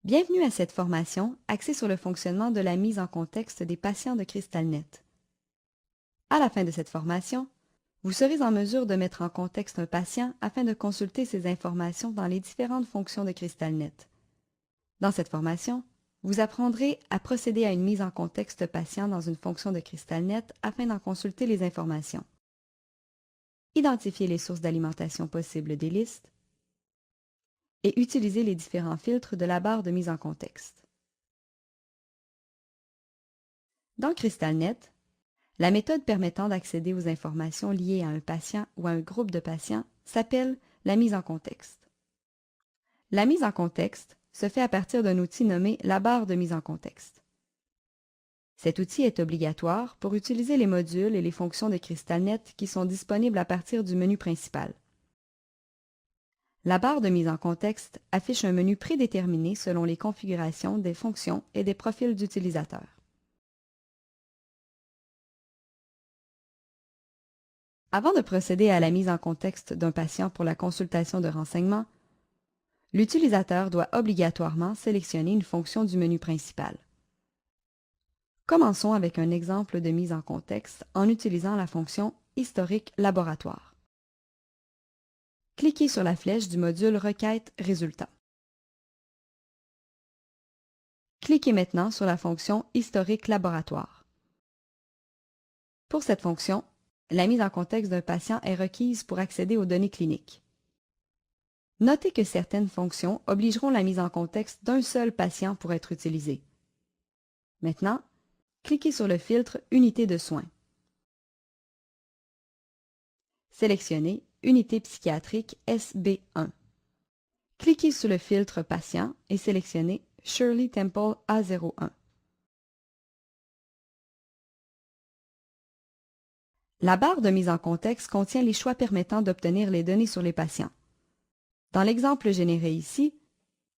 Bienvenue à cette formation axée sur le fonctionnement de la mise en contexte des patients de CrystalNet. À la fin de cette formation, vous serez en mesure de mettre en contexte un patient afin de consulter ces informations dans les différentes fonctions de CrystalNet. Dans cette formation, vous apprendrez à procéder à une mise en contexte patient dans une fonction de CrystalNet afin d'en consulter les informations. Identifier les sources d'alimentation possibles des listes et utiliser les différents filtres de la barre de mise en contexte. Dans CrystalNet, la méthode permettant d'accéder aux informations liées à un patient ou à un groupe de patients s'appelle la mise en contexte. La mise en contexte se fait à partir d'un outil nommé la barre de mise en contexte. Cet outil est obligatoire pour utiliser les modules et les fonctions de CrystalNet qui sont disponibles à partir du menu principal. La barre de mise en contexte affiche un menu prédéterminé selon les configurations des fonctions et des profils d'utilisateurs. Avant de procéder à la mise en contexte d'un patient pour la consultation de renseignements, l'utilisateur doit obligatoirement sélectionner une fonction du menu principal. Commençons avec un exemple de mise en contexte en utilisant la fonction « Historique laboratoire ». Cliquez sur la flèche du module « Requête résultats ». Cliquez maintenant sur la fonction « Historique laboratoire ». Pour cette fonction, la mise en contexte d'un patient est requise pour accéder aux données cliniques. Notez que certaines fonctions obligeront la mise en contexte d'un seul patient pour être utilisée. Maintenant, cliquez sur le filtre « Unité de soins ». Sélectionnez « Unité psychiatrique SB1 ». Cliquez sur le filtre « Patient » et sélectionnez « Shirley Temple A01 ». La barre de mise en contexte contient les choix permettant d'obtenir les données sur les patients. Dans l'exemple généré ici,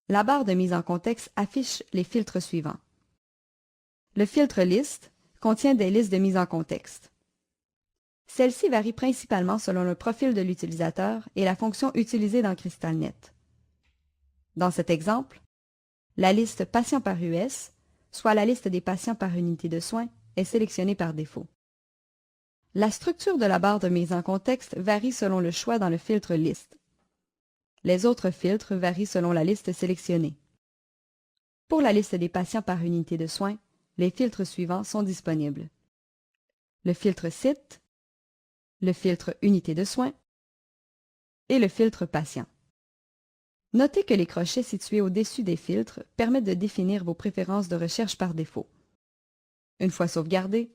la barre de mise en contexte affiche les filtres suivants. Le filtre Liste contient des listes de mise en contexte. Celles-ci varient principalement selon le profil de l'utilisateur et la fonction utilisée dans CrystalNet. Dans cet exemple, la liste Patients par US, soit la liste des patients par unité de soins, est sélectionnée par défaut. La structure de la barre de mise en contexte varie selon le choix dans le filtre Liste. Les autres filtres varient selon la liste sélectionnée. Pour la liste des patients par unité de soins, les filtres suivants sont disponibles. Le filtre Site, le filtre Unité de soins et le filtre Patient. Notez que les crochets situés au-dessus des filtres permettent de définir vos préférences de recherche par défaut. Une fois sauvegardées,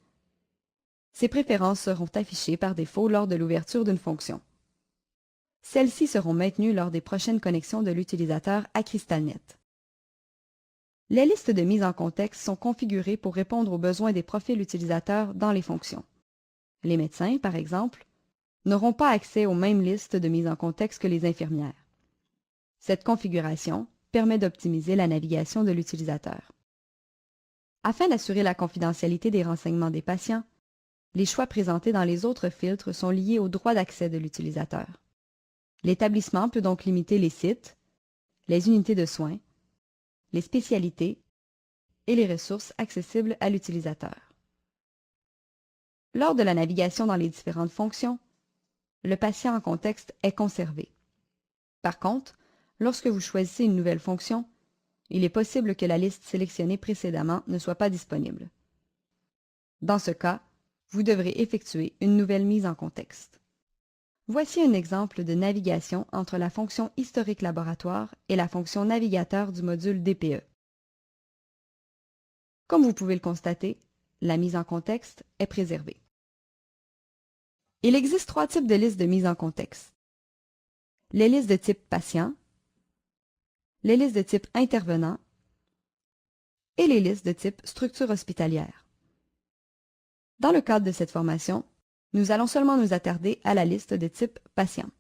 ces préférences seront affichées par défaut lors de l'ouverture d'une fonction. Celles-ci seront maintenues lors des prochaines connexions de l'utilisateur à CrystalNet. Les listes de mise en contexte sont configurées pour répondre aux besoins des profils utilisateurs dans les fonctions. Les médecins, par exemple, n'auront pas accès aux mêmes listes de mise en contexte que les infirmières. Cette configuration permet d'optimiser la navigation de l'utilisateur. Afin d'assurer la confidentialité des renseignements des patients, les choix présentés dans les autres filtres sont liés au droit d'accès de l'utilisateur. L'établissement peut donc limiter les sites, les unités de soins, les spécialités et les ressources accessibles à l'utilisateur. Lors de la navigation dans les différentes fonctions, le patient en contexte est conservé. Par contre, lorsque vous choisissez une nouvelle fonction, il est possible que la liste sélectionnée précédemment ne soit pas disponible. Dans ce cas, vous devrez effectuer une nouvelle mise en contexte. Voici un exemple de navigation entre la fonction Historique laboratoire et la fonction Navigateur du module DPE. Comme vous pouvez le constater, la mise en contexte est préservée. Il existe 3 types de listes de mise en contexte. Les listes de type patient, les listes de type intervenant et les listes de type structure hospitalière. Dans le cadre de cette formation, nous allons seulement nous attarder à la liste de type patient.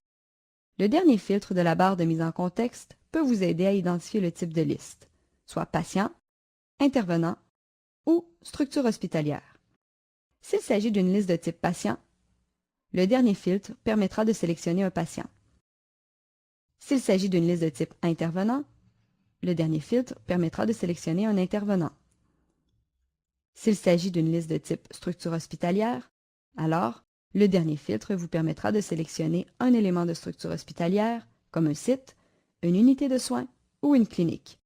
Le dernier filtre de la barre de mise en contexte peut vous aider à identifier le type de liste, soit patient, intervenant ou structure hospitalière. S'il s'agit d'une liste de type patient, le dernier filtre permettra de sélectionner un patient. S'il s'agit d'une liste de type intervenant, le dernier filtre permettra de sélectionner un intervenant. S'il s'agit d'une liste de type structure hospitalière, alors le dernier filtre vous permettra de sélectionner un élément de structure hospitalière, comme un site, une unité de soins ou une clinique.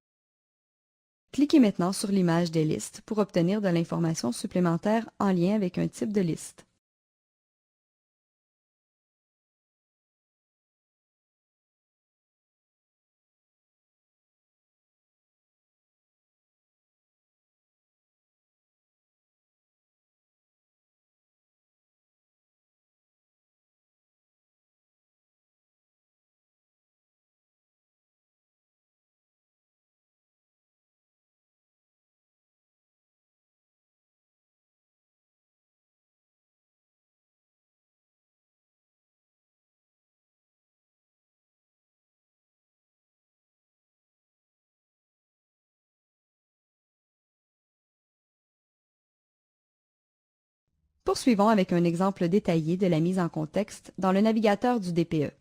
Cliquez maintenant sur l'image des listes pour obtenir de l'information supplémentaire en lien avec un type de liste. Poursuivons avec un exemple détaillé de la mise en contexte dans le navigateur du DPE.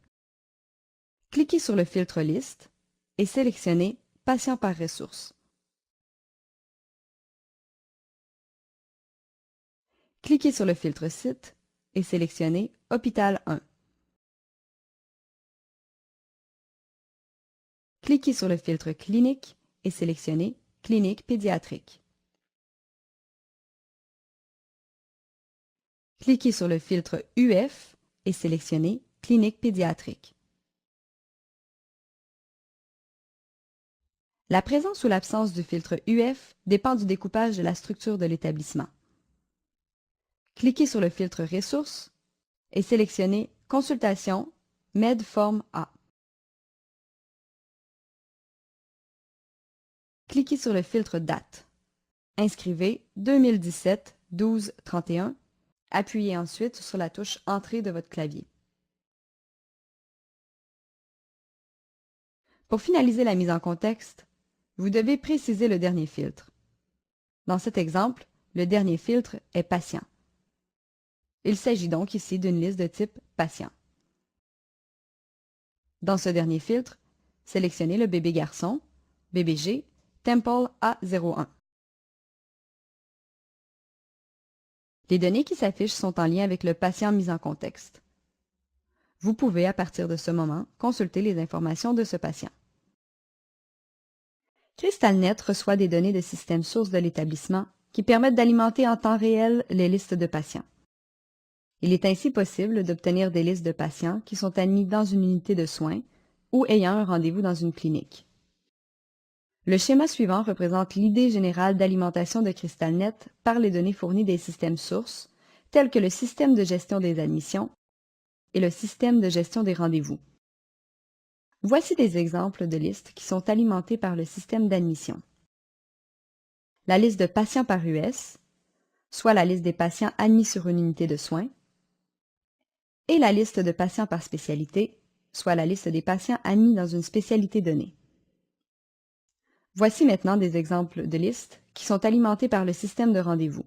Cliquez sur le filtre Liste et sélectionnez Patient par ressource. Cliquez sur le filtre Site et sélectionnez Hôpital 1. Cliquez sur le filtre Clinique et sélectionnez Clinique pédiatrique. Cliquez sur le filtre UF et sélectionnez Clinique pédiatrique. La présence ou l'absence du filtre UF dépend du découpage de la structure de l'établissement. Cliquez sur le filtre Ressources et sélectionnez Consultation Med Forme A. Cliquez sur le filtre Date. Inscrivez 2017-12-31. Appuyez ensuite sur la touche Entrée de votre clavier. Pour finaliser la mise en contexte, vous devez préciser le dernier filtre. Dans cet exemple, le dernier filtre est Patient. Il s'agit donc ici d'une liste de type Patient. Dans ce dernier filtre, sélectionnez le bébé garçon, BBG, Temple A01. Les données qui s'affichent sont en lien avec le patient mis en contexte. Vous pouvez, à partir de ce moment, consulter les informations de ce patient. CrystalNet reçoit des données de système source de l'établissement qui permettent d'alimenter en temps réel les listes de patients. Il est ainsi possible d'obtenir des listes de patients qui sont admis dans une unité de soins ou ayant un rendez-vous dans une clinique. Le schéma suivant représente l'idée générale d'alimentation de CrystalNet par les données fournies des systèmes sources, tels que le système de gestion des admissions et le système de gestion des rendez-vous. Voici des exemples de listes qui sont alimentées par le système d'admission. La liste de patients par US, soit la liste des patients admis sur une unité de soins, et la liste de patients par spécialité, soit la liste des patients admis dans une spécialité donnée. Voici maintenant des exemples de listes qui sont alimentées par le système de rendez-vous.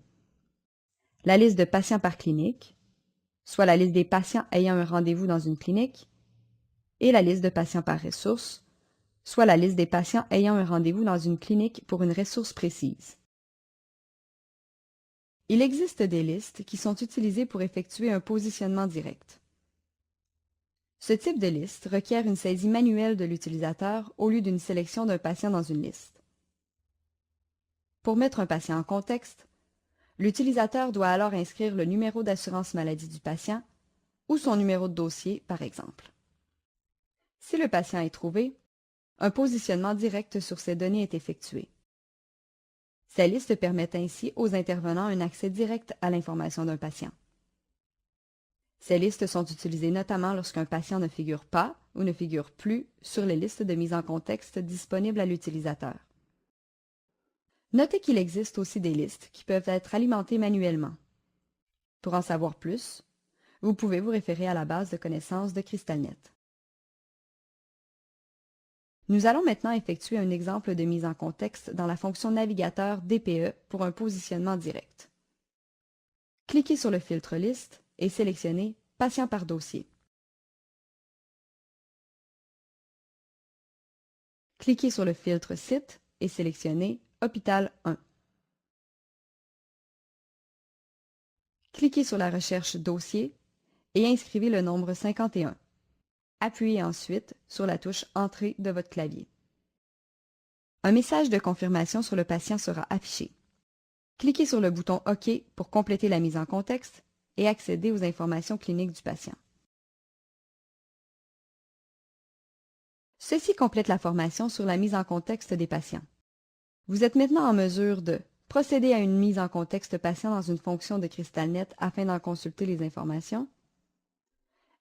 La liste de patients par clinique, soit la liste des patients ayant un rendez-vous dans une clinique, et la liste de patients par ressource, soit la liste des patients ayant un rendez-vous dans une clinique pour une ressource précise. Il existe des listes qui sont utilisées pour effectuer un positionnement direct. Ce type de liste requiert une saisie manuelle de l'utilisateur au lieu d'une sélection d'un patient dans une liste. Pour mettre un patient en contexte, l'utilisateur doit alors inscrire le numéro d'assurance maladie du patient ou son numéro de dossier, par exemple. Si le patient est trouvé, un positionnement direct sur ces données est effectué. Ces listes permettent ainsi aux intervenants un accès direct à l'information d'un patient. Ces listes sont utilisées notamment lorsqu'un patient ne figure pas ou ne figure plus sur les listes de mise en contexte disponibles à l'utilisateur. Notez qu'il existe aussi des listes qui peuvent être alimentées manuellement. Pour en savoir plus, vous pouvez vous référer à la base de connaissances de CrystalNet. Nous allons maintenant effectuer un exemple de mise en contexte dans la fonction navigateur DPE pour un positionnement direct. Cliquez sur le filtre Liste et sélectionnez Patient par dossier. Cliquez sur le filtre Site et sélectionnez Hôpital 1. Cliquez sur la recherche Dossier et inscrivez le nombre 51. Appuyez ensuite sur la touche Entrée de votre clavier. Un message de confirmation sur le patient sera affiché. Cliquez sur le bouton OK pour compléter la mise en contexte et accéder aux informations cliniques du patient. Ceci complète la formation sur la mise en contexte des patients. Vous êtes maintenant en mesure de procéder à une mise en contexte patient dans une fonction de CrystalNet afin d'en consulter les informations,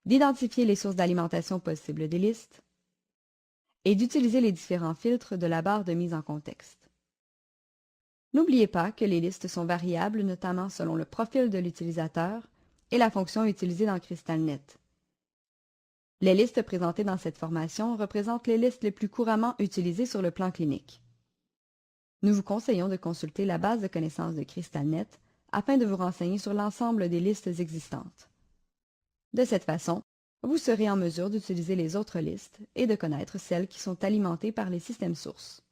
d'identifier les sources d'alimentation possibles des listes et d'utiliser les différents filtres de la barre de mise en contexte. N'oubliez pas que les listes sont variables, notamment selon le profil de l'utilisateur et la fonction utilisée dans CrystalNet. Les listes présentées dans cette formation représentent les listes les plus couramment utilisées sur le plan clinique. Nous vous conseillons de consulter la base de connaissances de CrystalNet afin de vous renseigner sur l'ensemble des listes existantes. De cette façon, vous serez en mesure d'utiliser les autres listes et de connaître celles qui sont alimentées par les systèmes sources.